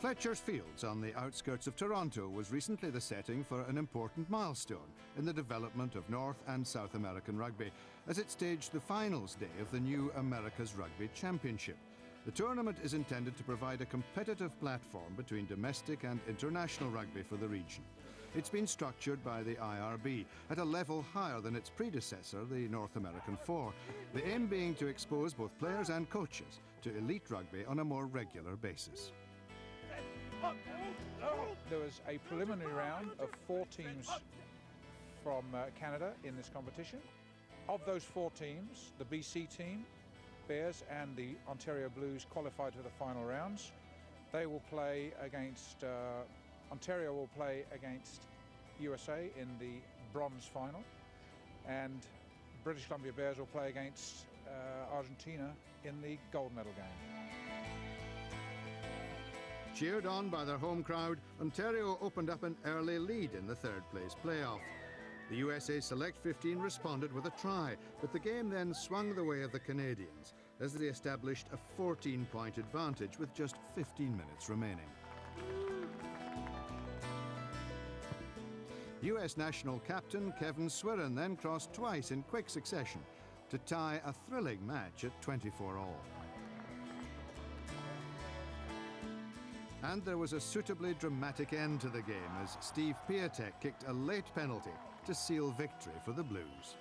Fletcher's Fields on the outskirts of Toronto was recently the setting for an important milestone in the development of North and South American rugby, as it staged the finals day of the new America's Rugby Championship. The tournament is intended to provide a competitive platform between domestic and international rugby for the region. It's been structured by the IRB at a level higher than its predecessor, the North American Four, the aim being to expose both players and coaches to elite rugby on a more regular basis. There was a preliminary round of 4 teams from Canada in this competition. Of those 4 teams, the BC team, Bears and the Ontario Blues qualified for the final rounds. They will play against, Ontario will play against USA in the bronze final, and British Columbia Bears will play against Argentina in the gold medal game. Cheered on by their home crowd, Ontario opened up an early lead in the third-place playoff. The USA Select 15 responded with a try, but the game then swung the way of the Canadians as they established a 14-point advantage with just 15 minutes remaining. US national captain Kevin Swiren then crossed twice in quick succession to tie a thrilling match at 24-all. And there was a suitably dramatic end to the game as Steve Piatek kicked a late penalty to seal victory for the Blues.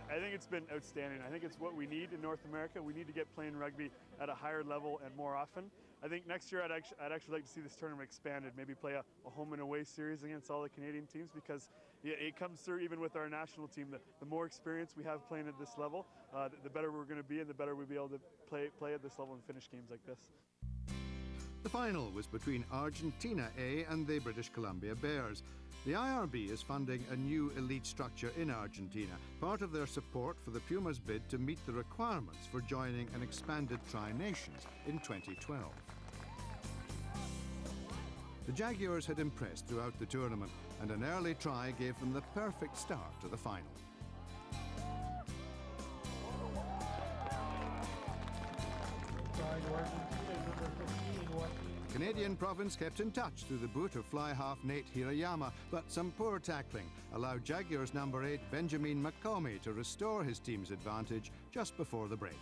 I think it's been outstanding. I think it's what we need in North America. We need to get playing rugby at a higher level and more often. I think next year I'd actually like to see this tournament expanded, maybe play a home and away series against all the Canadian teams, because it comes through even with our national team. The more experience we have playing at this level, the better we're going to be and the better we'll be able to play at this level and finish games like this. The final was between Argentina A and the British Columbia Bears. The IRB is funding a new elite structure in Argentina, part of their support for the Pumas' bid to meet the requirements for joining an expanded Tri-Nations in 2012. The Jaguars had impressed throughout the tournament, and an early try gave them the perfect start to the final. Canadian province kept in touch through the boot of fly half Nate Hirayama, but some poor tackling allowed Jaguars number 8 Benjamin McComey to restore his team's advantage just before the break.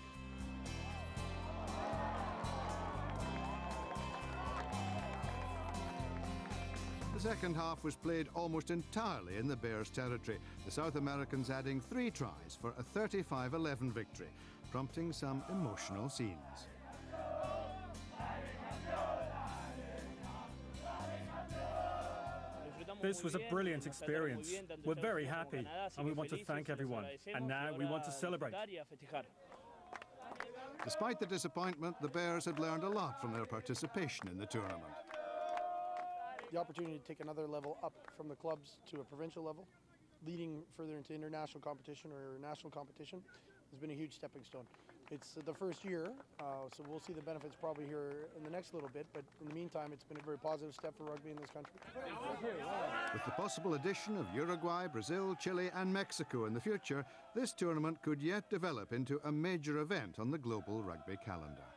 The second half was played almost entirely in the Bears' territory, the South Americans adding 3 tries for a 35-11 victory, prompting some emotional scenes. This was a brilliant experience. We're very happy and we want to thank everyone. And now we want to celebrate. Despite the disappointment, the Bears had learned a lot from their participation in the tournament. The opportunity to take another level up from the clubs to a provincial level, leading further into international competition or national competition, has been a huge stepping stone. It's the first year, so we'll see the benefits probably here in the next little bit, but in the meantime, it's been a very positive step for rugby in this country. With the possible addition of Uruguay, Brazil, Chile and Mexico in the future, this tournament could yet develop into a major event on the global rugby calendar.